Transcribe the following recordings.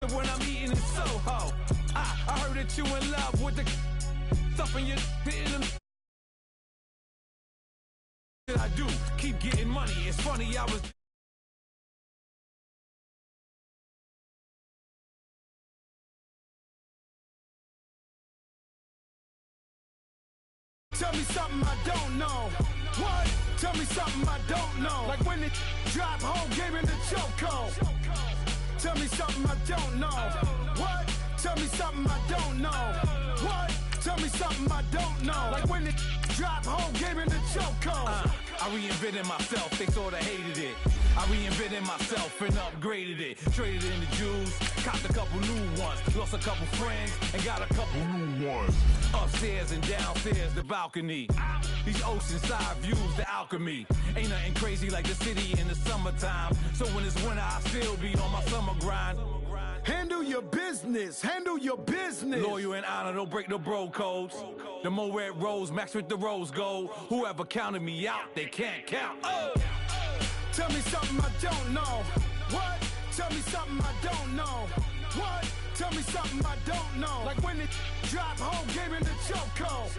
crib when I'm eating in Soho. I heard that you in love with the stuff in your hitting them. I do keep getting money. It's funny, I was. Tell me something I don't know. What? Tell me something I don't know. Like when it drop home, gave me the chokehold. Tell me something I don't know. What? Tell me something I don't know. What? Tell me something I don't know. Like when it drop home, gave me the chokehold. I reinvented myself, they sorta hated it. I reinvented myself and upgraded it. Traded in the Jews, copped a couple new ones. Lost a couple friends and got a couple new ones. Upstairs and downstairs, the balcony. These oceanside views, the alchemy. Ain't nothing crazy like the city in the summertime. So when it's winter, I still be on my summer grind. Handle your business, handle your business. Loyal and honor, don't break the bro codes. The more red rose, max with the rose gold. Whoever counted me out, they can't count. Oh. Tell me something I don't know. What? Tell me something I don't know. What? Tell me something I don't know. Like when it drop home, gave me the chokehold.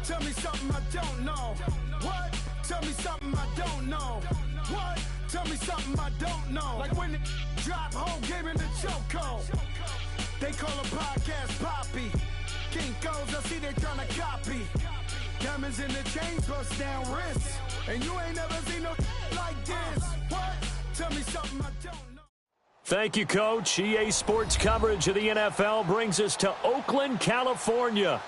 Tell me something I don't know. What? Tell me something I don't know. What? Tell me something I don't know. Like when it drop home, gave me the chokehold. They call a podcast Poppy. Kinkos, I see they tryna copy. Diamonds in the chains, bust down wrists. And you ain't never seen no like this. What? Tell me something I don't know. Thank you, Coach. EA Sports coverage of the NFL brings us to Oakland, California.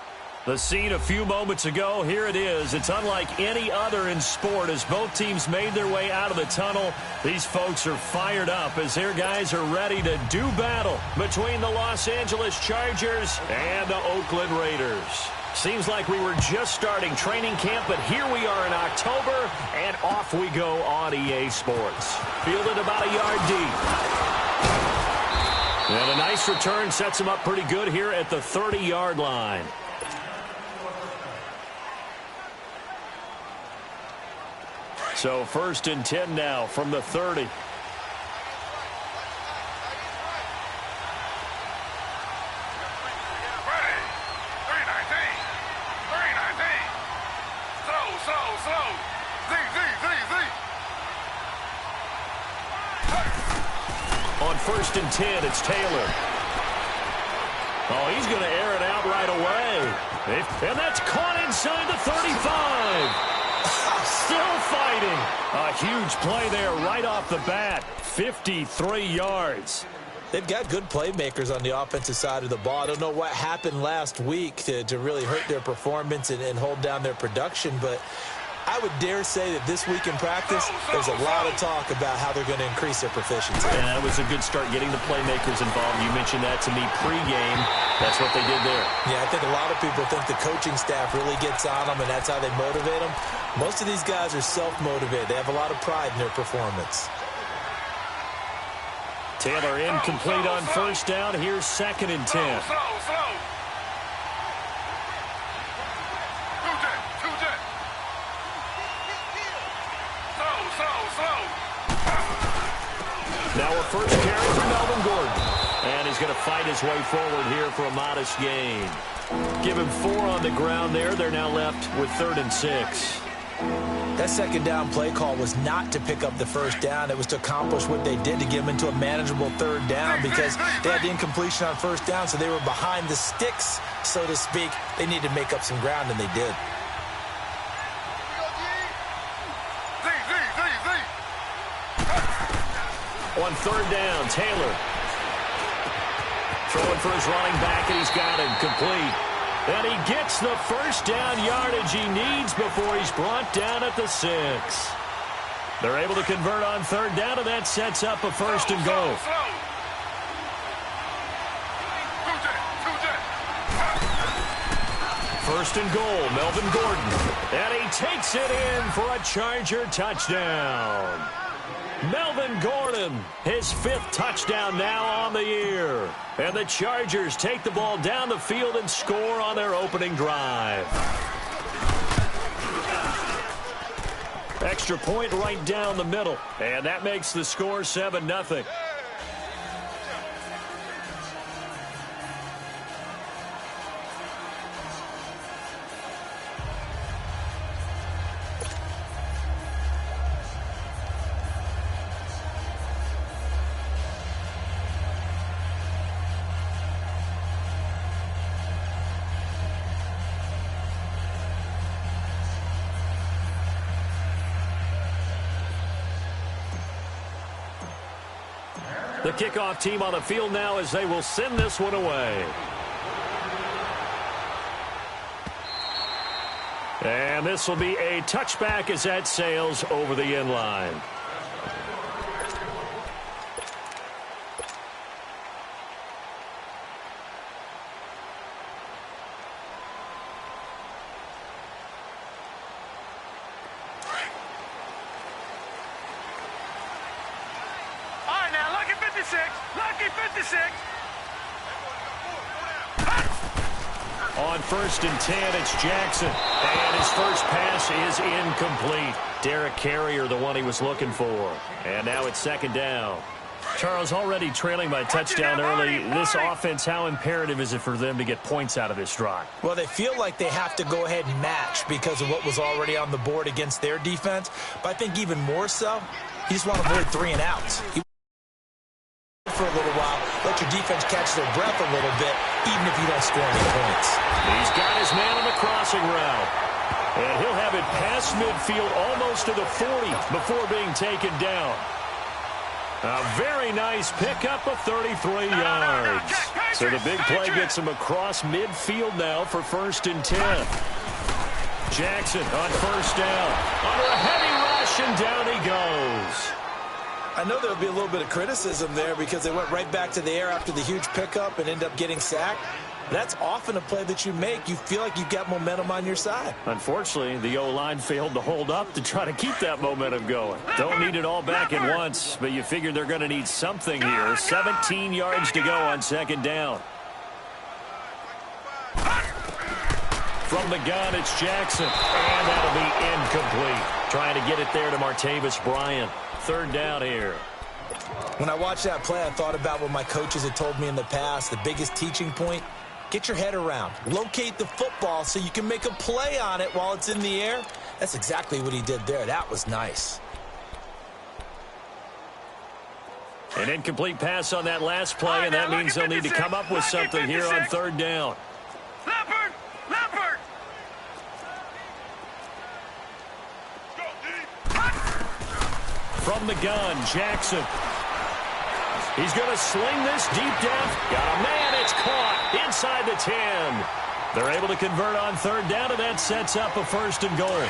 The scene a few moments ago, here it is. It's unlike any other in sport as both teams made their way out of the tunnel. These folks are fired up as their guys are ready to do battle between the Los Angeles Chargers and the Oakland Raiders. Seems like we were just starting training camp, but here we are in October, and off we go on EA Sports. Fielded about a yard deep. And a nice return sets him up pretty good here at the 30-yard line. So 1st and 10 now from the 30. Ready. 319. 319. Slow. Z. On 1st and 10, it's Taylor. Oh, he's going to air it out right away. And that's caught inside the 35. Still fighting. A huge play there right off the bat. 53 yards. They've got good playmakers on the offensive side of the ball. I don't know what happened last week to really hurt their performance and hold down their production, but I would dare say that this week in practice, there's a lot of talk about how they're going to increase their proficiency. And that was a good start getting the playmakers involved. You mentioned that to me pregame. That's what they did there. Yeah, I think a lot of people think the coaching staff really gets on them, and that's how they motivate them. Most of these guys are self-motivated. They have a lot of pride in their performance. Taylor incomplete on 1st down. Here's 2nd and 10. Slow. Now a first carry for Melvin Gordon. And he's going to fight his way forward here for a modest gain. Give him 4 on the ground there. They're now left with 3rd and 6. That 2nd down play call was not to pick up the 1st down. It was to accomplish what they did to get them into a manageable 3rd down because they had the incompletion on 1st down, so they were behind the sticks, so to speak. They needed to make up some ground, and they did. On 3rd down, Taylor. Throwing for his running back, and he's got him complete. And he gets the 1st down yardage he needs before he's brought down at the 6. They're able to convert on 3rd down, and that sets up a 1st and goal. 1st and goal, Melvin Gordon. And he takes it in for a Charger touchdown. Melvin Gordon, his 5th touchdown now on the year. And the Chargers take the ball down the field and score on their opening drive. Extra point right down the middle. And that makes the score 7-0. The kickoff team on the field now as they will send this one away. And this will be a touchback as that sails over the end line. On 1st and 10, it's Jackson. And his first pass is incomplete. Derek Carrier, the one he was looking for. And now it's 2nd down. Charles, already trailing by touchdown early. This offense, how imperative is it for them to get points out of this drive? Well, they feel like they have to go ahead and match because of what was already on the board against their defense. But I think even more so, you just want to avoid 3 and outs. For a little while, let your defense catch their breath a little bit, even if you don't score any points. He's got his man on the crossing route. And he'll have it past midfield almost to the 40 before being taken down. A very nice pickup of 33 yards. So the big play gets him across midfield now for 1st and 10. Jackson on 1st down. Under a heavy rush, and down he goes. I know there will be a little bit of criticism there because they went right back to the air after the huge pickup and end up getting sacked. That's often a play that you make. You feel like you've got momentum on your side. Unfortunately, the O-line failed to hold up to try to keep that momentum going. Don't need it all back at once, but you figure they're going to need something here. 17 yards to go on 2nd down. From the gun, it's Jackson. And that'll be incomplete. Trying to get it there to Martavis Bryant. 3rd down here. When I watched that play, I thought about what my coaches had told me in the past. The biggest teaching point, get your head around. Locate the football so you can make a play on it while it's in the air. That's exactly what he did there. That was nice. An incomplete pass on that last play, and that means they'll need to come up with something here on 3rd down. Leopard! Leopard! From the gun, Jackson. He's going to sling this deep down. Got a man. It's caught inside the 10. They're able to convert on 3rd down, and that sets up a 1st and goal.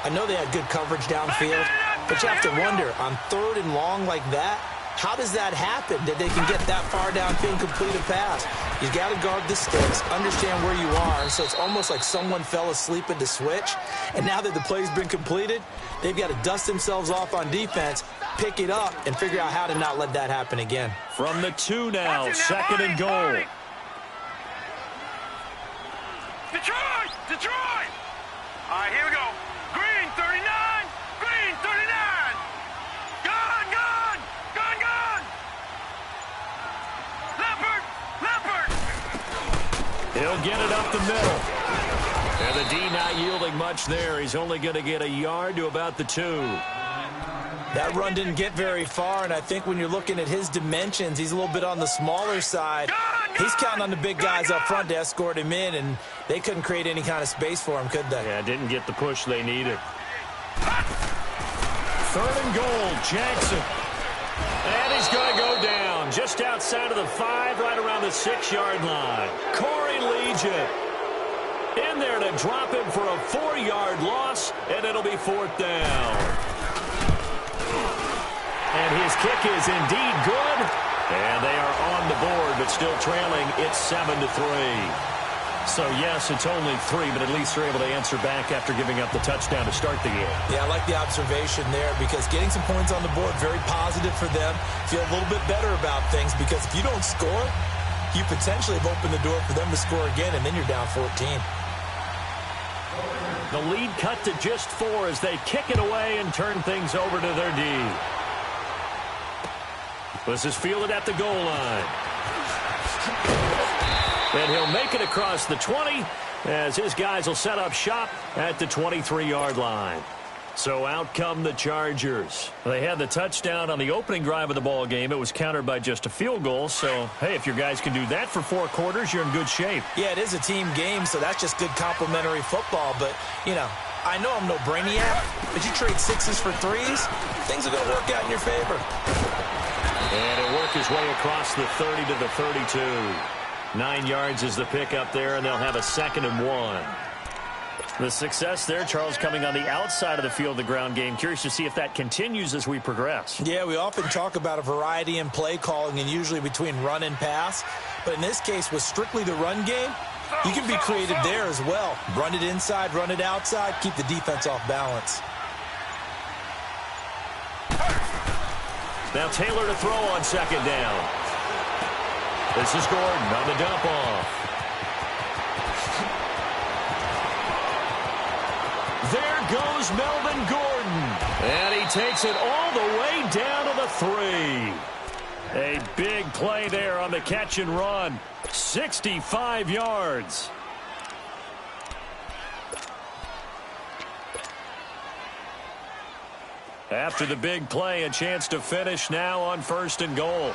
I know they had good coverage downfield, but you have to wonder, on 3rd and long like that, how does that happen that they can get that far downfield and complete a pass? You got to guard the sticks, understand where you are, and so it's almost like someone fell asleep at the switch, and now that the play's been completed, they've got to dust themselves off on defense, pick it up, and figure out how to not let that happen again. From the 2 now, 2nd and goal. Detroit! Detroit! All right, here we go. Green 39! Green 39! Gun! Gun! Gun! Gun! Leopard! Leopard! He'll get it up the middle. And the D not yielding much there. He's only going to get a yard to about the 2. That run didn't get very far, and I think when you're looking at his dimensions, he's a little bit on the smaller side. He's counting on the big guys up front to escort him in, and they couldn't create any kind of space for him, could they? Yeah, didn't get the push they needed. 3rd and goal, Jackson. And he's going to go down just outside of the 5, right around the 6-yard line. Corey Legion in there to drop him for a 4-yard loss, and it'll be 4th down. And his kick is indeed good. And they are on the board, but still trailing. It's 7-3. So, yes, it's only 3, but at least they're able to answer back after giving up the touchdown to start the game. Yeah, I like the observation there because getting some points on the board, very positive for them. Feel a little bit better about things because if you don't score, you potentially have opened the door for them to score again, and then you're down 14. The lead cut to just 4 as they kick it away and turn things over to their D. This is fielded at the goal line. And he'll make it across the 20 as his guys will set up shop at the 23-yard line. So out come the Chargers. They had the touchdown on the opening drive of the ball game. It was countered by just a field goal. So, hey, if your guys can do that for 4 quarters, you're in good shape. Yeah, it is a team game, so that's just good complimentary football. But, you know, I know I'm no brainiac, but you trade 6s for 3s, things are going to work out in your favor. And he'll work his way across the 30 to the 32. 9 yards is the pickup there, and they'll have a 2nd and 1. The success there, Charles, coming on the outside of the field, the ground game. Curious to see if that continues as we progress. Yeah, we often talk about a variety in play calling and usually between run and pass. But in this case, with strictly the run game, you can be creative there as well. Run it inside, run it outside, keep the defense off balance. Now Taylor to throw on 2nd down. This is Gordon on the dump off. There goes Melvin Gordon. And he takes it all the way down to the 3. A big play there on the catch and run. 65 yards. After the big play, a chance to finish now on 1st and goal.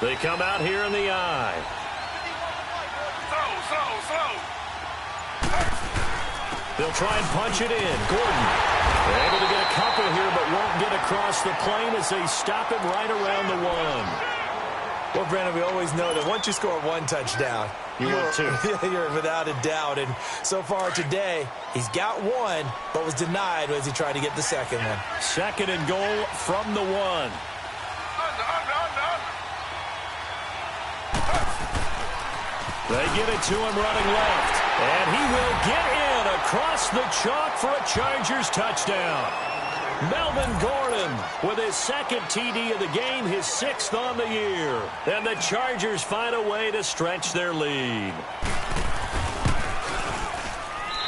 They come out here in the eye. Slow. They'll try and punch it in. Gordon able to get a couple here, but won't get across the plane as they stop him right around the 1. Well, Brandon, we always know that once you score 1 touchdown, you're 2. You're without a doubt. And so far today, he's got 1, but was denied as he tried to get the 2nd one. 2nd and goal from the 1. They get it to him running left. And he will get in across the chalk for a Chargers touchdown. Melvin Gordon with his 2nd TD of the game, his 6th on the year. And the Chargers find a way to stretch their lead.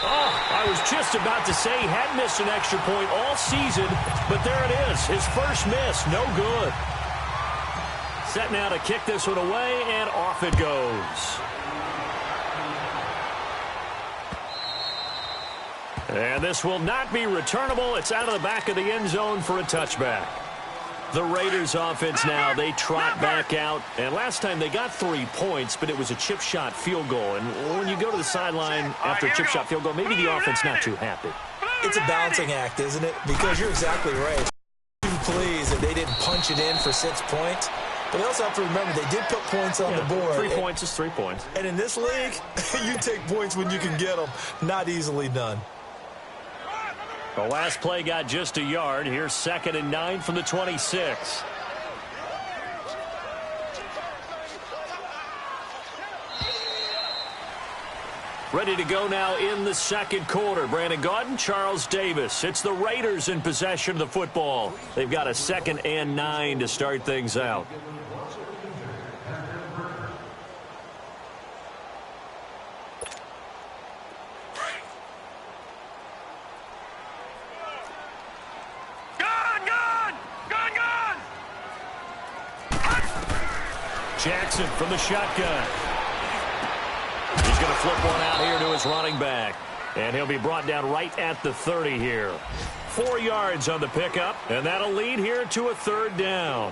Oh, I was just about to say he had missed an extra point all season, but there it is, his first miss, no good. Set now to kick this one away, and off it goes. And this will not be returnable. It's out of the back of the end zone for a touchback. The Raiders offense now, they trot back out. And last time they got 3 points, but it was a chip shot field goal. And when you go to the sideline after a chip shot field goal, maybe the offense not too happy. It's a balancing act, isn't it? Because you're exactly right. I'm pleased that they didn't punch it in for 6 points. But they also have to remember they did put points on the board. 3 points is 3 points. And in this league, you take points when you can get them. Not easily done. The last play got just a yard. Here's 2nd and 9 from the 26. Ready to go now in the 2nd quarter. Brandon Gaudin, Charles Davis. It's the Raiders in possession of the football. They've got a 2nd and 9 to start things out. Jackson from the shotgun. He's going to flip one out here to his running back. And he'll be brought down right at the 30 here. 4 yards on the pickup, and that'll lead here to a 3rd down.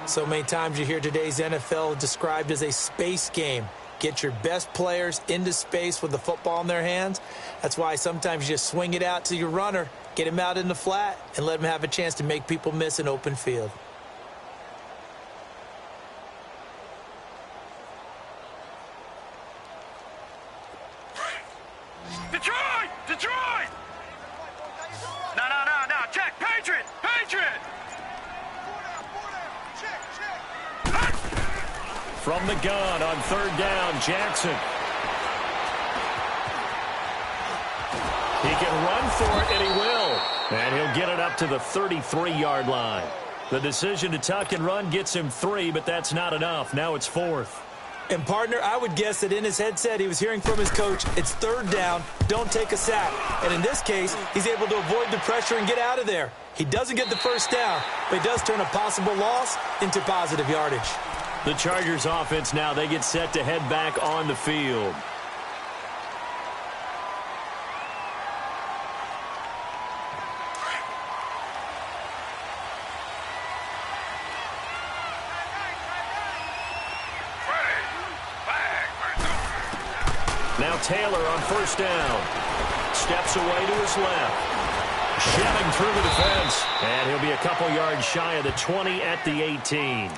So many times you hear today's NFL described as a space game. Get your best players into space with the football in their hands. That's why sometimes you just swing it out to your runner, get him out in the flat, and let him have a chance to make people miss an open field. Detroit! No, check, Patriot! From the gun on 3rd down, Jackson. He can run for it, and he will. And he'll get it up to the 33-yard line. The decision to tuck and run gets him 3, but that's not enough. Now it's 4th. And, partner, I would guess that in his headset he was hearing from his coach, it's 3rd down, don't take a sack. And in this case, he's able to avoid the pressure and get out of there. He doesn't get the 1st down, but he does turn a possible loss into positive yardage. The Chargers offense now, they get set to head back on the field. Now Taylor on 1st down. Steps away to his left. Shelling through the defense. And he'll be a couple yards shy of the 20 at the 18.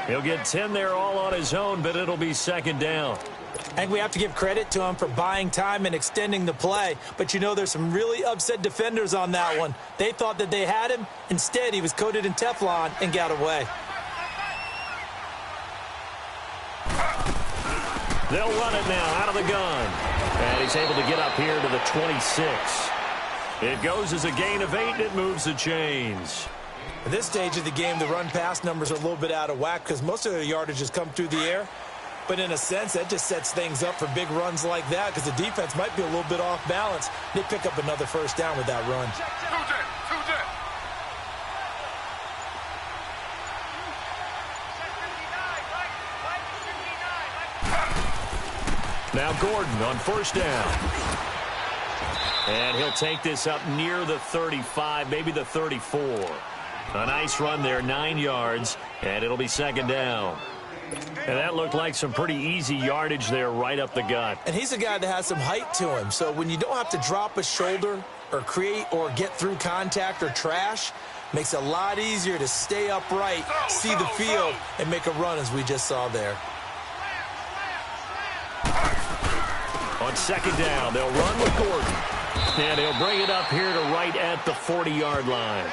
He'll get 10 there all on his own, but it'll be second down. I think we have to give credit to him for buying time and extending the play. But, you know, there's some really upset defenders on that one. They thought that they had him. Instead, he was coated in Teflon and got away. They'll run it now out of the gun. And he's able to get up here to the 26. It goes as a gain of 8, and it moves the chains. At this stage of the game, the run-pass numbers are a little bit out of whack because most of their yardage has come through the air. But in a sense, that just sets things up for big runs like that because the defense might be a little bit off balance. They pick up another first down with that run. Now Gordon on first down. And he'll take this up near the 35, maybe the 34. A nice run there, 9 yards, and it'll be second down. And that looked like some pretty easy yardage there right up the gut. And he's a guy that has some height to him. So when you don't have to drop a shoulder or create or get through contact or trash, makes it a lot easier to stay upright, see the field, and make a run as we just saw there. On second down, they'll run with Gordon. And he'll bring it up here to right at the 40-yard line.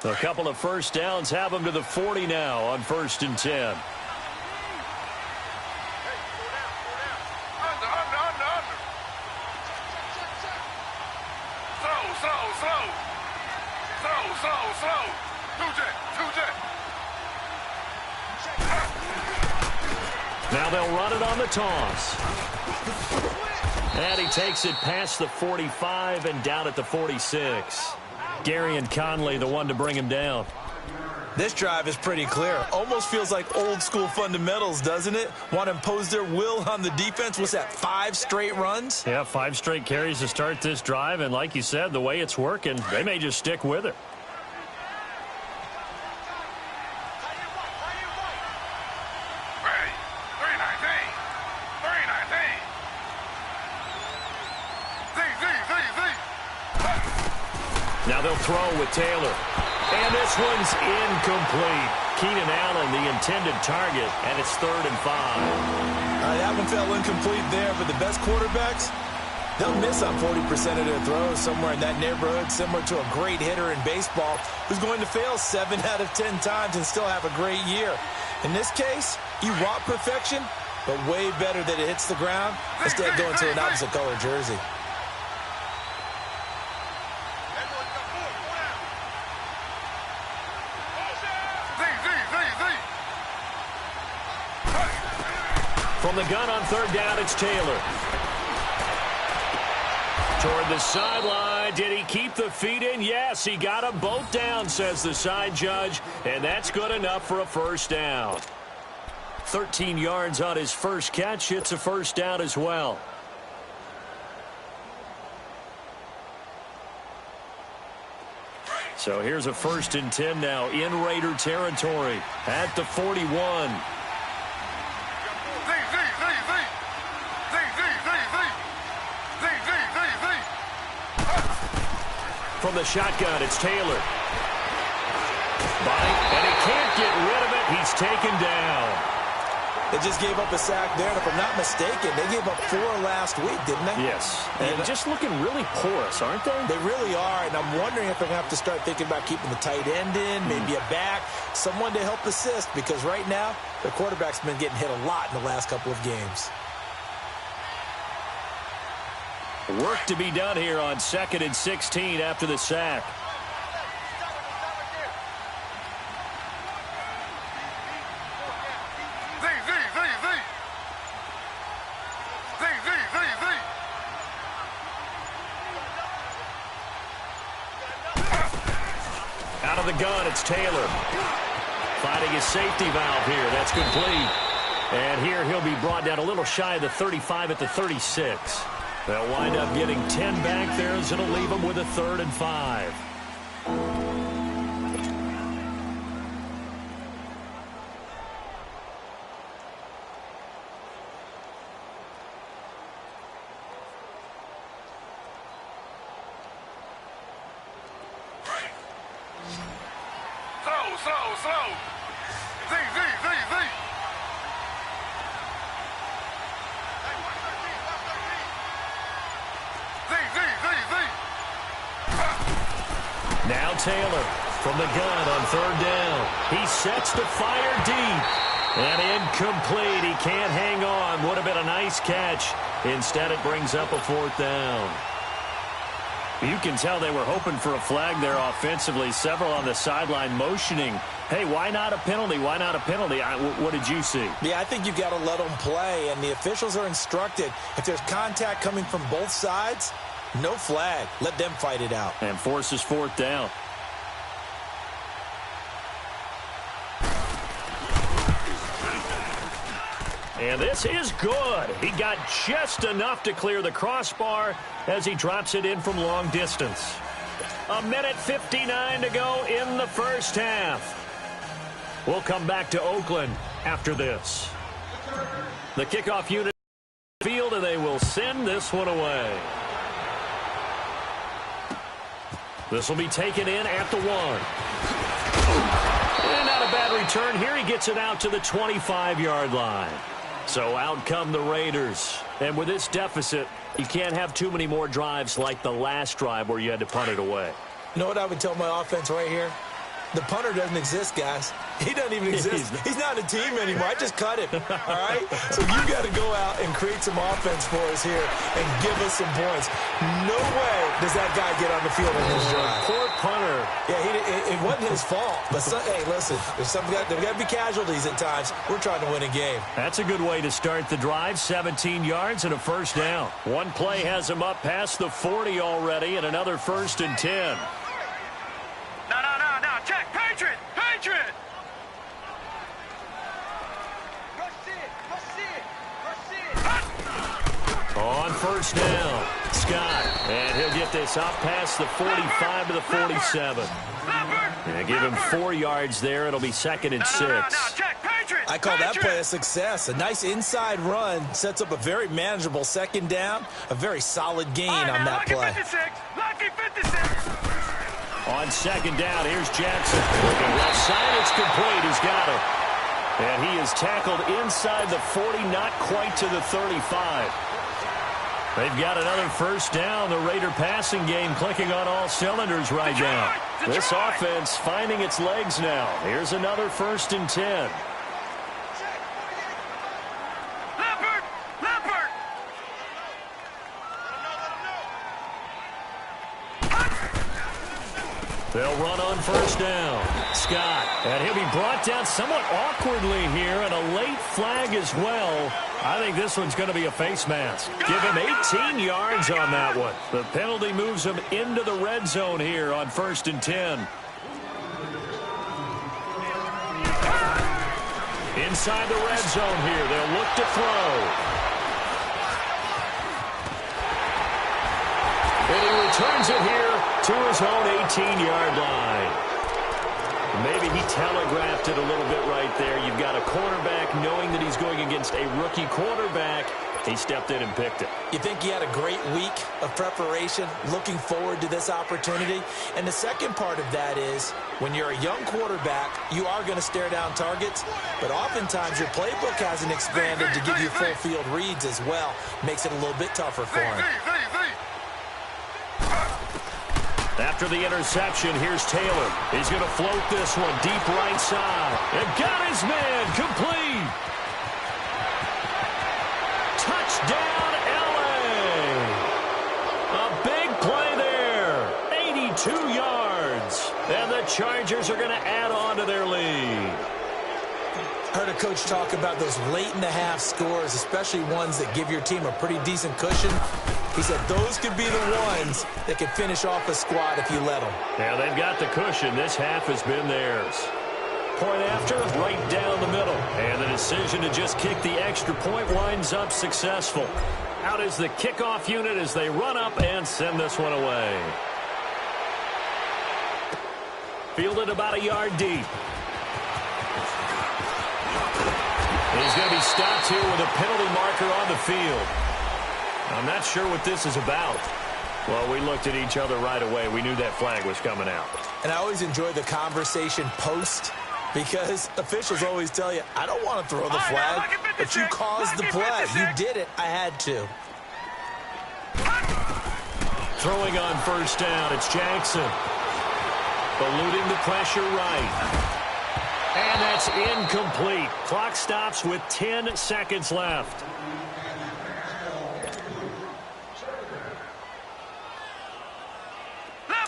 A couple of first downs have them to the 40 now on 1st and 10. Now they'll run it on the toss. And he takes it past the 45 and down at the 46. Gary and Conley, the one to bring him down. This drive is pretty clear. Almost feels like old school fundamentals, doesn't it? Want to impose their will on the defense. What's that, 5 straight runs? Yeah, 5 straight carries to start this drive. And like you said, the way it's working, they may just stick with it. Now they'll throw with Taylor. And this one's incomplete. Keenan Allen, the intended target, and it's 3rd and 5. That one fell incomplete there, but the best quarterbacks, they'll miss on 40% of their throws, somewhere in that neighborhood, similar to a great hitter in baseball who's going to fail 7 out of 10 times and still have a great year. In this case, you want perfection, but way better that it hits the ground instead of going to an opposite color jersey. From the gun on 3rd down, it's Taylor. Toward the sideline. Did he keep the feet in? Yes, he got them both down, says the side judge. And that's good enough for a first down. 13 yards on his first catch. It's a first down as well. So here's a 1st and 10 now in Raider territory at the 41. From the shotgun, it's Taylor. And he can't get rid of it. He's taken down. They just gave up a sack there, and if I'm not mistaken, they gave up 4 last week, didn't they? Yes. And just looking really porous, aren't they? They really are, and I'm wondering if they're going to have to start thinking about keeping the tight end in, maybe a back, someone to help assist, because right now, the quarterback's been getting hit a lot in the last couple of games. Work to be done here on 2nd and 16 after the sack. Out of the gun, it's Taylor. Finding his safety valve here. That's complete. And here he'll be brought down a little shy of the 35 at the 36. They'll wind up getting 10 back there as it'll leave them with a 3rd and 5. Slow. Z. Now Taylor from the gun on 3rd down. He sets to fire deep. And incomplete. He can't hang on. Would have been a nice catch. Instead, it brings up a 4th down. You can tell they were hoping for a flag there offensively. Several on the sideline motioning, hey, why not a penalty? Why not a penalty? What did you see? Yeah, I think you've got to let them play, and the officials are instructed. If there's contact coming from both sides, no flag. Let them fight it out. And forces 4th down. And this is good. He got just enough to clear the crossbar as he drops it in from long distance. 1:59 to go in the first half. We'll come back to Oakland after this. The kickoff unit field, and they will send this one away. This will be taken in at the 1. And not a bad return here. He gets it out to the 25-yard line. So out come the Raiders. And with this deficit, you can't have too many more drives like the last drive where you had to punt it away. You know what I would tell my offense right here? The punter doesn't exist, guys. He doesn't even exist. He's not a team anymore. I just cut him, all right? So you got to go out and create some offense for us here and give us some points. No way does that guy get on the field in this drive. Poor punter. Yeah, it wasn't his fault. But, hey, listen, there's got to be casualties at times. We're trying to win a game. That's a good way to start the drive. 17 yards and a 1st down. One play has him up past the 40 already, and another 1st and 10. No. Check. Patriot. On 1st down, Scott. And he'll get this up past the 45 to the 47. And give him 4 yards there. It'll be 2nd and 6. I call that play a success. A nice inside run sets up a very manageable 2nd down. A very solid gain on that play. Lucky 56. On 2nd down, here's Jackson. Looking left side, it's complete. He's got it. And he is tackled inside the 40, not quite to the 35. They've got another 1st down. The Raider passing game clicking on all cylinders right now. This offense finding its legs now. Here's another 1st and 10. They'll run on 1st down. Scott, and he'll be brought down somewhat awkwardly here, and a late flag as well. I think this one's going to be a face mask. Give him 18 yards on that one. The penalty moves him into the red zone here on 1st and 10. Inside the red zone here, they'll look to throw. And he returns it here to his own 18-yard line. Maybe he telegraphed it a little bit right there. You've got a quarterback knowing that he's going against a rookie quarterback. He stepped in and picked it. You think he had a great week of preparation, looking forward to this opportunity? And the second part of that is, when you're a young quarterback, you are going to stare down targets, but oftentimes your playbook hasn't expanded to give you full field reads as well. Makes it a little bit tougher for him. After the interception, here's Taylor. He's going to float this one deep right side. And got his man complete. Touchdown, L.A. A big play there. 82 yards. And the Chargers are going to add on to their lead. Heard a coach talk about those late-in-the-half scores, especially ones that give your team a pretty decent cushion. He said those could be the ones that could finish off a squad if you let them. Yeah, they've got the cushion. This half has been theirs. point after, right down the middle. And the decision to just kick the extra point winds up successful. Out is the kickoff unit as they run up and send this one away. Fielded about a yard deep. He's going to be stopped here with a penalty marker on the field. I'm not sure what this is about. Well, we looked at each other right away. We knew that flag was coming out. And I always enjoy the conversation post because officials always tell you, I don't want to throw the flag, but you caused the play. You did it. I had to. Throwing on first down, it's Jackson. Eluding the pressure right. And that's incomplete. Clock stops with 10 seconds left.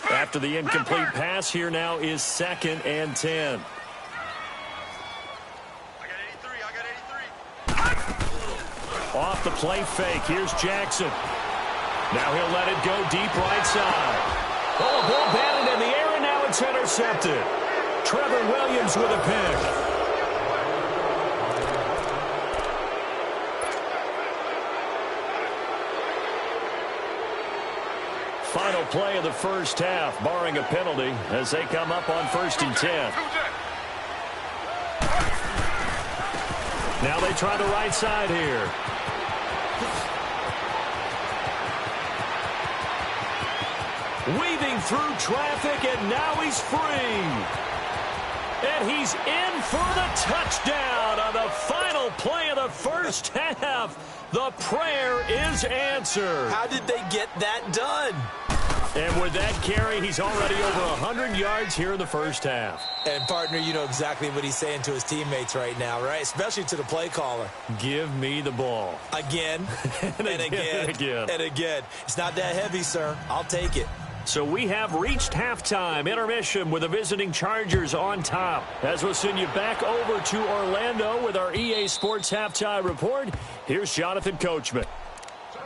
After the incomplete pass, here now is 2nd and 10. Off the play fake, here's Jackson. Now he'll let it go deep right side. Oh, a ball batted in the air, and now it's intercepted. Trevor Williams with a pick. Final play of the first half, barring a penalty, as they come up on 1st and 10. Now they try the right side here. Weaving through traffic, and now he's free. And he's in for the touchdown on the final play of the first half. The prayer is answered. How did they get that done? And with that carry, he's already over 100 yards here in the first half. And, partner, you know exactly what he's saying to his teammates right now, right? Especially to the play caller. Give me the ball. Again, and again, and again. It's not that heavy, sir. I'll take it. So we have reached halftime. Intermission with the visiting Chargers on top. As we'll send you back over to Orlando with our EA Sports Halftime Report, here's Jonathan Coachman.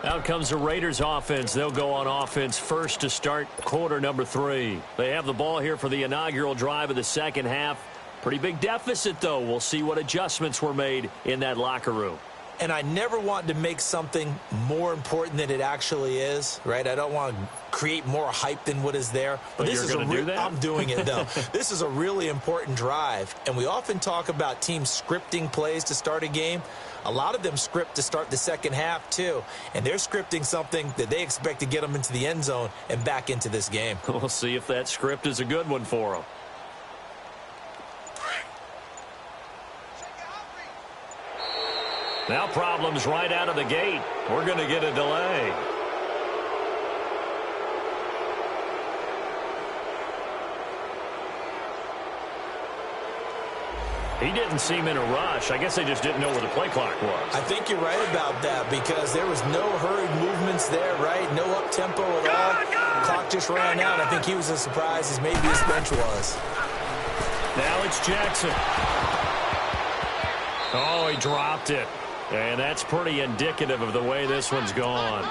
Out comes the Raiders offense. They'll go on offense first to start quarter number 3. They have the ball here for the inaugural drive of the second half. Pretty big deficit, though. We'll see what adjustments were made in that locker room. And I never want to make something more important than it actually is, right? I don't want to create more hype than what is there. But this is going to do that? I'm doing it, though. This is a really important drive. And we often talk about teams scripting plays to start a game. A lot of them script to start the second half, too. And they're scripting something that they expect to get them into the end zone and back into this game. We'll see if that script is a good one for them. Now problems right out of the gate. We're going to get a delay. He didn't seem in a rush. I guess they just didn't know where the play clock was. I think you're right about that because there was no hurried movements there, right? No up-tempo at all. The clock just ran out. I think he was as surprised as maybe his bench was. Now it's Jackson. Oh, he dropped it. And that's pretty indicative of the way this one's gone.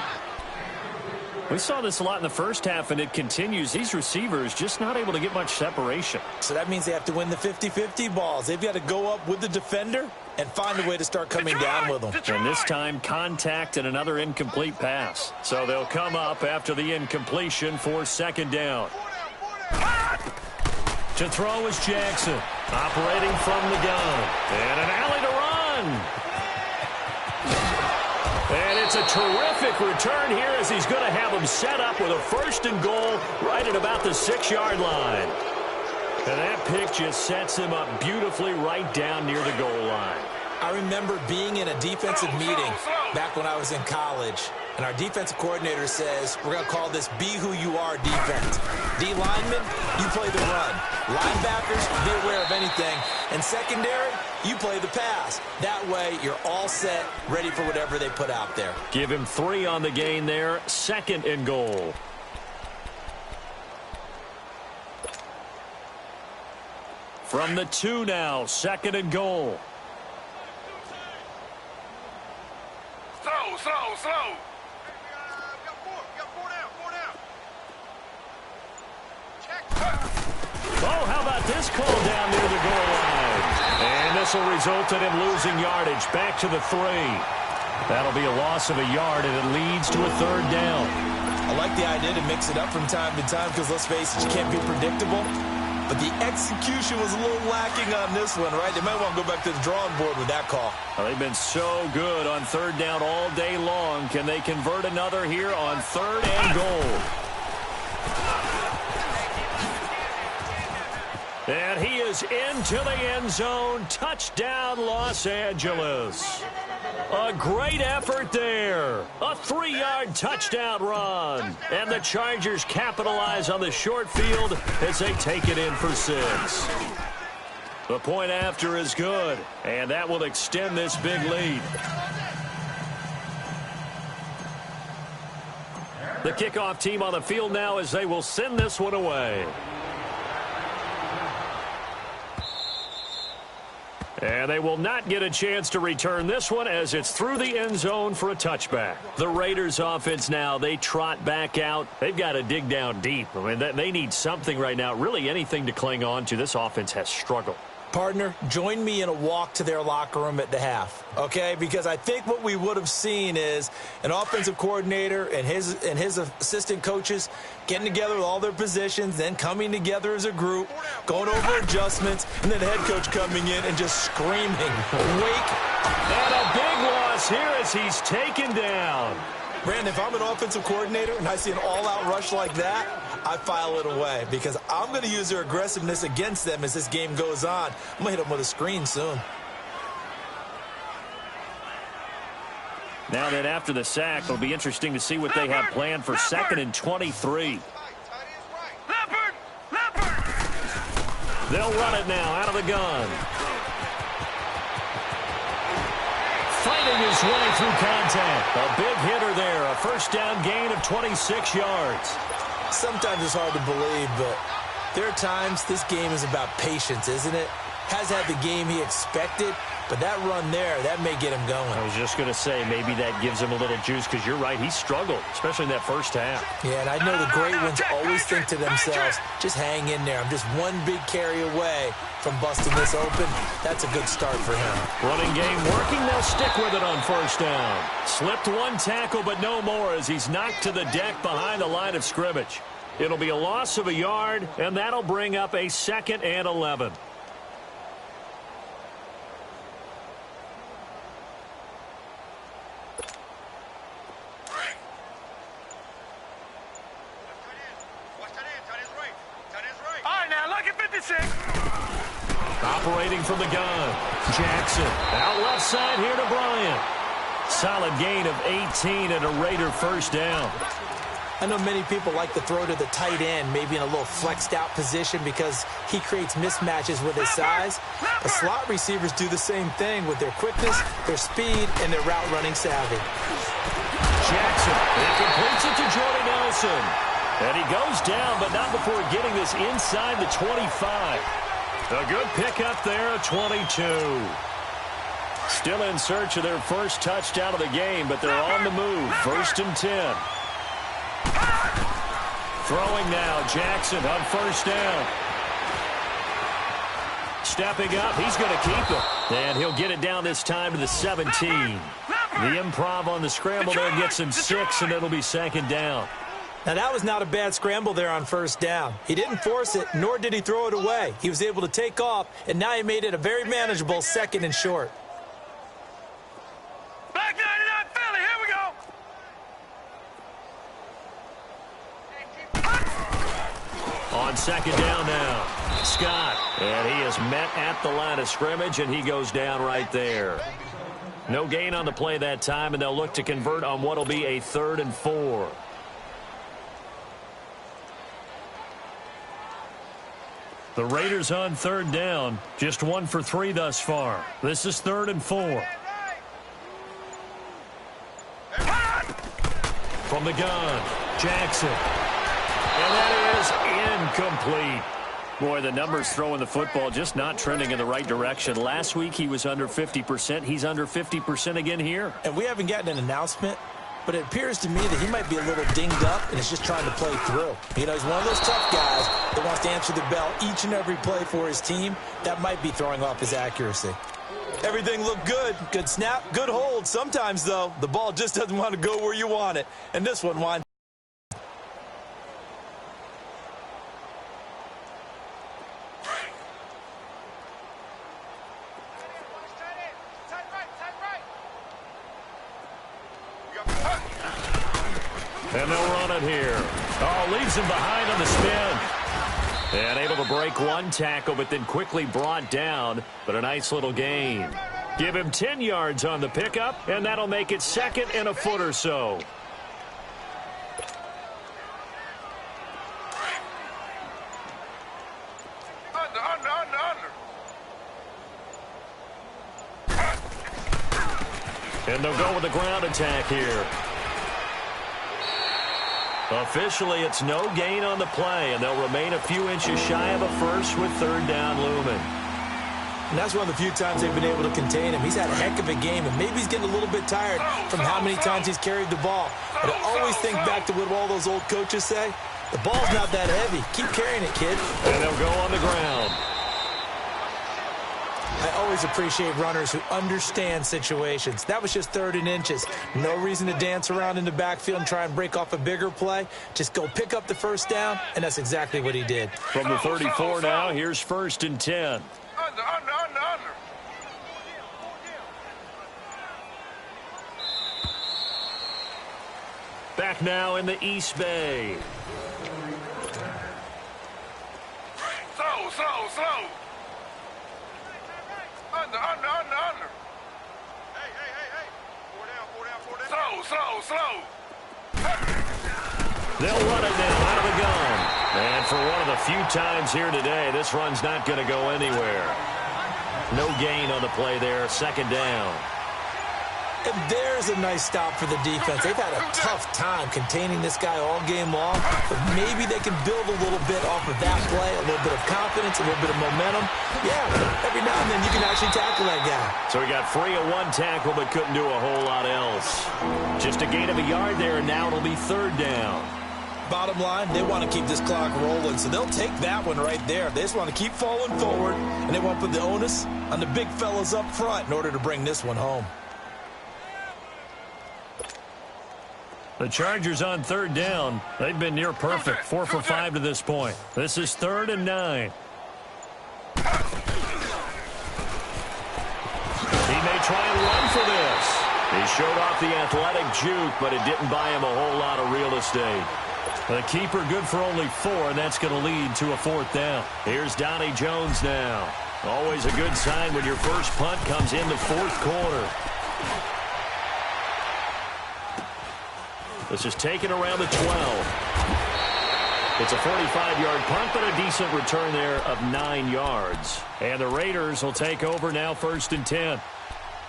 We saw this a lot in the first half, and it continues. These receivers just not able to get much separation. So that means they have to win the 50-50 balls. They've got to go up with the defender and find a way to start coming down with them. And this time, contact and another incomplete pass. So they'll come up after the incompletion for second down. To throw is Jackson, operating from the gun. And an alley to run. And it's a terrific return here as he's going to have him set up with a 1st and goal right at about the 6-yard line. And that pick just sets him up beautifully right down near the goal line. I remember being in a defensive meeting back when I was in college, and our defensive coordinator says, we're going to call this Be Who You Are defense. D linemen, you play the run. Linebackers, be aware of anything. And secondary, you play the pass. That way, you're all set, ready for whatever they put out there. Give him 3 on the gain there, 2nd and goal. From the 2 now, 2nd and goal. Slow. Oh, how about this call down near the goal line? whistle resulted in losing yardage. Back to the 3. That'll be a loss of a yard, and it leads to a 3rd down. I like the idea to mix it up from time to time because, let's face it, you can't be predictable. But the execution was a little lacking on this one, right? They might want to go back to the drawing board with that call. Well, they've been so good on 3rd down all day long. Can they convert another here on 3rd and goal? And he is into the end zone. Touchdown, Los Angeles. A great effort there. A 3-yard touchdown run. And the Chargers capitalize on the short field as they take it in for 6. The point after is good, and that will extend this big lead. The kickoff team on the field now as they will send this one away. And they will not get a chance to return this one as it's through the end zone for a touchback. The Raiders offense now, they trot back out. They've got to dig down deep. I mean, they need something right now, really anything to cling on to. This offense has struggled. Partner, join me in a walk to their locker room at the half, okay? Because I think what we would have seen is an offensive coordinator and his assistant coaches getting together with all their positions, then coming together as a group, going over adjustments, and then the head coach coming in and just screaming, "Wake!" And a big loss here as he's taken down. Brandon, if I'm an offensive coordinator and I see an all-out rush like that, I file it away because I'm going to use their aggressiveness against them as this game goes on. I'm going to hit them with a screen soon. Now that after the sack, it'll be interesting to see what they have planned for 2nd and 23. They'll run it now out of the gun. Fighting his way through contact. A big hitter there. A 1st down gain of 26 yards. Sometimes it's hard to believe, but there are times this game is about patience, isn't it? Has had the game he expected, but that run there, that may get him going. I was just going to say, maybe that gives him a little juice because you're right, he struggled, especially in that 1st half. Yeah, and I know the great ones always think to themselves, just hang in there. I'm just one big carry away from busting this open. That's a good start for him. Running game working. They'll stick with it on 1st down. Slipped one tackle, but no more as he's knocked to the deck behind the line of scrimmage. It'll be a loss of a yard, and that'll bring up a 2nd and 11. Operating from the gun. Jackson. Out left side here to Bryant. Solid gain of 18 and a Raider 1st down. I know many people like to throw to the tight end, maybe in a little flexed out position because he creates mismatches with his size. But slot receivers do the same thing with their quickness, their speed, and their route running savvy. Jackson. He completes it to Jordy Nelson. And he goes down, but not before getting this inside the 25. A good pickup there at 22. Still in search of their 1st touchdown of the game, but they're on the move. 1st and 10. Throwing now, Jackson on 1st down. Stepping up, he's going to keep it. And he'll get it down this time to the 17. The improv on the scramble there gets him 6, and it'll be 2nd down. Now, that was not a bad scramble there on 1st down. He didn't force it, nor did he throw it away. He was able to take off, and now he made it a very manageable 2nd and short. Back 99 Philly, here we go. On 2nd down now, Scott. And he is met at the line of scrimmage, and he goes down right there. No gain on the play that time, and they'll look to convert on what will be a 3rd and 4. The Raiders on 3rd down, just 1 for 3 thus far. This is 3rd and 4. From the gun, Jackson. And that is incomplete. Boy, the numbers throwing the football just not trending in the right direction. Last week he was under 50%. He's under 50% again here. And we haven't gotten an announcement, but it appears to me that he might be a little dinged up and is just trying to play through. You know, he's one of those tough guys that wants to answer the bell each and every play for his team. That might be throwing off his accuracy. Everything looked good. Good snap, good hold. Sometimes, though, the ball just doesn't want to go where you want it. And this one winds. And they'll run it here. Oh, leaves him behind on the spin. And able to break one tackle, but then quickly brought down. But a nice little gain. Give him 10 yards on the pickup, and that'll make it 2nd and a foot or so. And they'll go with the ground attack here. Officially, it's no gain on the play, and they'll remain a few inches shy of a first with 3rd down looming. And that's one of the few times they've been able to contain him. He's had a heck of a game, and maybe he's getting a little bit tired from how many times he's carried the ball. But I always think back to what all those old coaches say. The ball's not that heavy. Keep carrying it, kid. And they'll go on the ground. I always appreciate runners who understand situations. That was just 3rd and inches. No reason to dance around in the backfield and try and break off a bigger play. Just go pick up the 1st down, and that's exactly what he did. From the 34 now, here's 1st and 10. Under. Back now in the East Bay. Slow. Under. Hey. 4 down. Slow. They'll run it now out of the gun. And for one of the few times here today, this run's not going to go anywhere. No gain on the play there, 2nd down. And there's a nice stop for the defense. They've had a tough time containing this guy all game long, but maybe they can build a little bit off of that play, a little bit of confidence, a little bit of momentum. Yeah, every now and then you can actually tackle that guy. So he got free of one tackle but couldn't do a whole lot else. Just a gain of a yard there, and now it'll be 3rd down. Bottom line, they want to keep this clock rolling, so they'll take that one right there. They just want to keep falling forward, and they want to put the onus on the big fellas up front in order to bring this one home. The Chargers on 3rd down. They've been near perfect, 4 for 5 to this point. This is 3rd and 9. He may try and run for this. He showed off the athletic juke, but it didn't buy him a whole lot of real estate. The keeper good for only 4, and that's going to lead to a 4th down. Here's Donnie Jones now. Always a good sign when your first punt comes in the 4th quarter. This is taken around the 12. It's a 45-yard punt, but a decent return there of 9 yards. And the Raiders will take over now 1st and 10.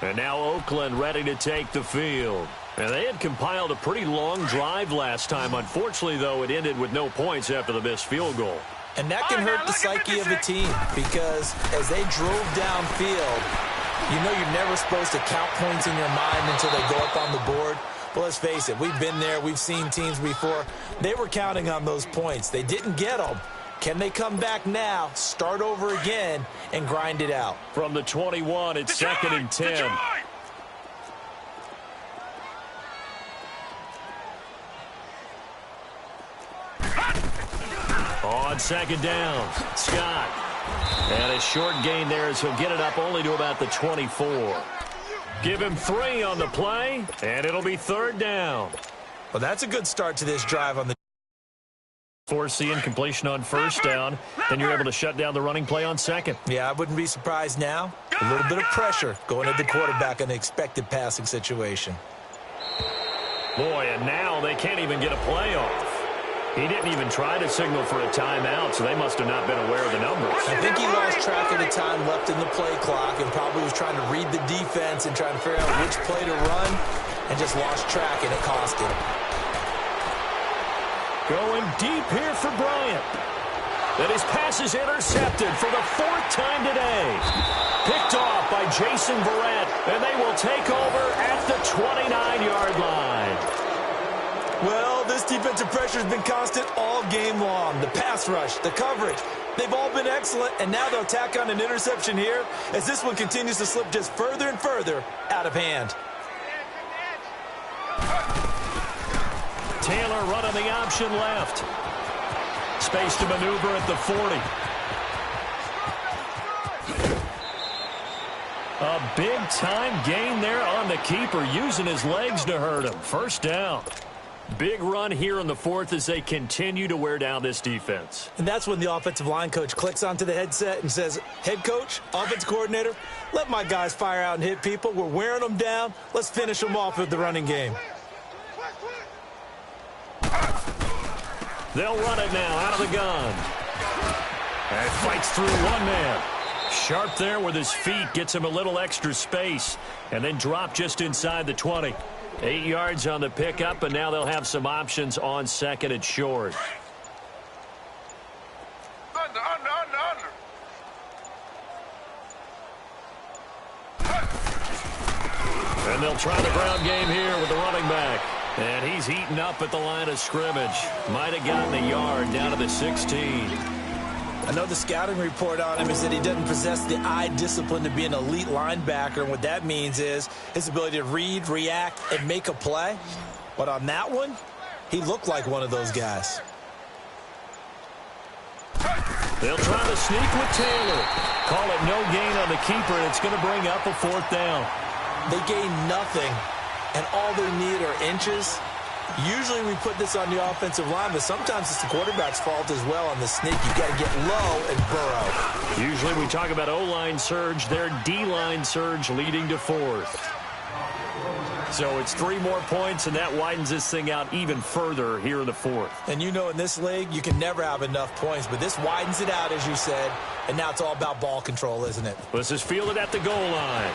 And now Oakland ready to take the field. And they had compiled a pretty long drive last time. Unfortunately, though, it ended with no points after the missed field goal. And that can hurt the psyche of a team because as they drove downfield, you know you're never supposed to count points in your mind until they go up on the board. But let's face it, we've been there. We've seen teams before. They were counting on those points. They didn't get them. Can they come back now, start over again, and grind it out? From the 21, it's 2nd and 10. On 2nd down, Scott. And a short gain there as he'll get it up only to about the 24. Give him 3 on the play, and it'll be 3rd down. Well, that's a good start to this drive on the Force the incompletion on 1st down, then you're able to shut down the running play on 2nd. Yeah, I wouldn't be surprised now. A little bit of pressure going at the quarterback in an expected passing situation. Boy, and now they can't even get a play off. He didn't even try to signal for a timeout, so they must have not been aware of the numbers. I think he lost track of the time left in the play clock and probably was trying to read the defense and trying to figure out which play to run and just lost track, and it cost him. Going deep here for Bryant. And his pass is intercepted for the 4th time today. Picked off by Jason Verrett, and they will take over at the 29-yard line. Well, this defensive pressure has been constant all game long. The pass rush, the coverage, they've all been excellent, and now they'll tack on an interception here as this one continues to slip just further and further out of hand. Taylor running the option left. Space to maneuver at the 40. A big-time gain there on the keeper, using his legs to hurt him. First down. Big run here in the fourth as they continue to wear down this defense. And that's when the offensive line coach clicks onto the headset and says, head coach, offense coordinator, let my guys fire out and hit people. We're wearing them down. Let's finish them off with the running game. They'll run it now out of the gun. And fights through one man. Sharp there with his feet, gets him a little extra space, and then drop just inside the 20. 8 yards on the pickup, and now they'll have some options on second and short. Under. And they'll try the ground game here with the running back. And he's heating up at the line of scrimmage. Might have gotten a yard down to the 16. I know the scouting report on him is that he doesn't possess the eye discipline to be an elite linebacker. And what that means is his ability to read, react, and make a play. But on that one, he looked like one of those guys. They'll try to sneak with Taylor. Call it no gain on the keeper, and it's going to bring up a fourth down. They gain nothing, and all they need are inches. Usually we put this on the offensive line, but sometimes it's the quarterback's fault as well on the sneak. You've got to get low and burrow. Usually we talk about O-line surge, their D-line surge leading to fourth. So it's 3 more points, and that widens this thing out even further here in the fourth. And you know in this league, you can never have enough points, but this widens it out, as you said, and now it's all about ball control, isn't it? This is fielded at the goal line.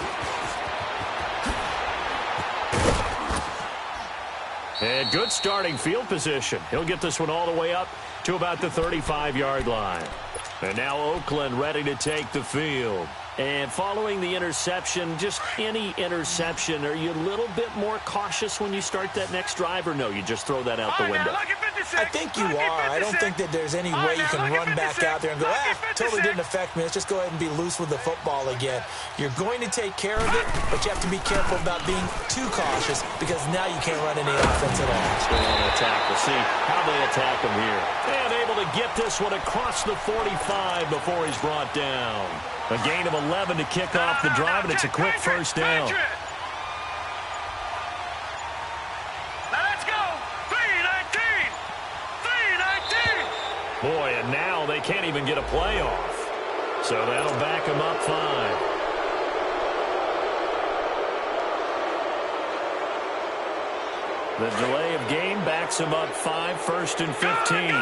And good starting field position. He'll get this one all the way up to about the 35-yard line. And now Oakland ready to take the field. And following the interception, just any interception, are you a little bit more cautious when you start that next drive, or no, you just throw that out the window? I think you are. I don't think that there's any way you can run back out there and go, totally didn't affect me. Let's just go ahead and be loose with the football again. You're going to take care of it, but you have to be careful about being too cautious because now you can't run any offense at all. Let's go on attack. We'll see how they attack him here. And able to get this one across the 45 before he's brought down. A gain of 11 to kick off the drive, and it's a quick first down. Now let's go. 3-19. 3-19. Boy, and now they can't even get a play off. So that'll back them up 5. The delay of game backs him up 5, 1st and 15.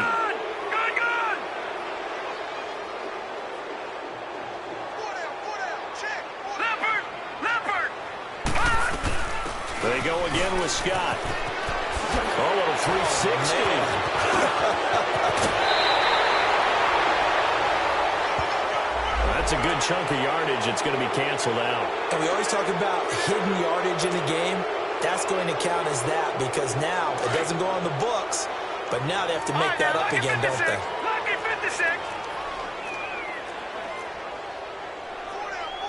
They go again with Scott. Oh, little 360. That's a good chunk of yardage. It's going to be canceled out. And we always talk about hidden yardage in a game. That's going to count as that because now it doesn't go on the books, but now they have to make that up again, don't they? Lucky 56.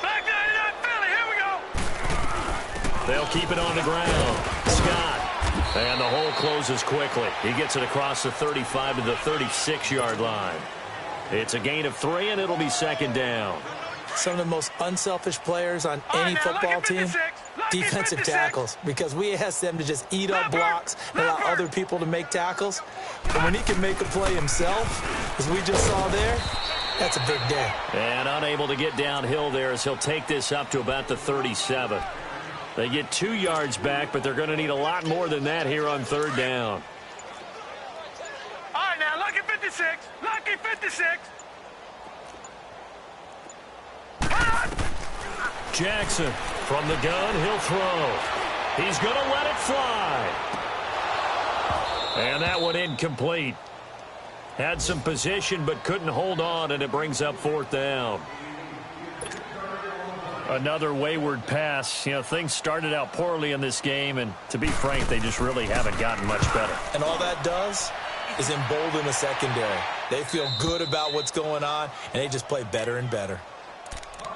Back 99 Philly. Here we go. They'll keep it on the ground. Scott. And the hole closes quickly. He gets it across the 35 to the 36-yard line. It's a gain of 3, and it'll be second down. Some of the most unselfish players on any football team, defensive tackles, because we ask them to just eat up blocks and allow other people to make tackles. And when he can make a play himself, as we just saw there, that's a big day. And unable to get downhill there as he'll take this up to about the 37. They get 2 yards back, but they're going to need a lot more than that here on third down. All right, now, lucky 56. Lucky 56. Jackson from the gun, he'll throw. He's going to let it fly. And that one incomplete. Had some position but couldn't hold on, and it brings up fourth down. Another wayward pass. You know, things started out poorly in this game, and to be frank, they just really haven't gotten much better. And all that does is embolden the secondary. They feel good about what's going on, and they just play better and better.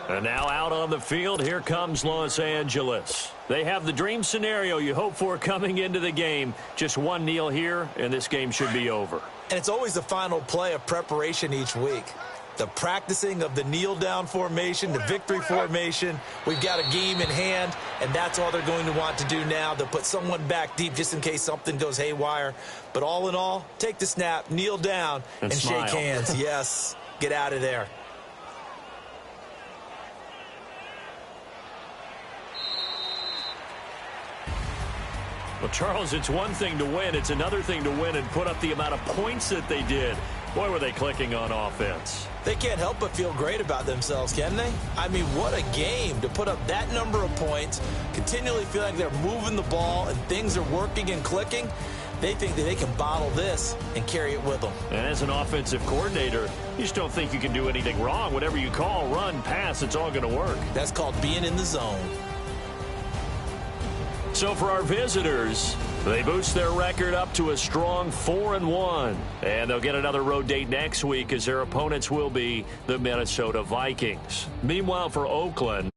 And now out on the field, here comes Los Angeles. They have the dream scenario you hope for coming into the game. Just one kneel here, and this game should be over. And it's always the final play of preparation each week. The practicing of the kneel-down formation, the victory formation. We've got a game in hand, and that's all they're going to want to do now. They'll put someone back deep just in case something goes haywire. But all in all, take the snap, kneel down, and shake hands. Yes, get out of there. Well, Charles, it's one thing to win. It's another thing to win and put up the amount of points that they did. Boy, were they clicking on offense. They can't help but feel great about themselves, can they? I mean, what a game to put up that number of points, continually feel like they're moving the ball and things are working and clicking. They think that they can bottle this and carry it with them. And as an offensive coordinator, you just don't think you can do anything wrong. Whatever you call, run, pass, it's all going to work. That's called being in the zone. So for our visitors, they boost their record up to a strong 4-1. And they'll get another road date next week as their opponents will be the Minnesota Vikings. Meanwhile, for Oakland,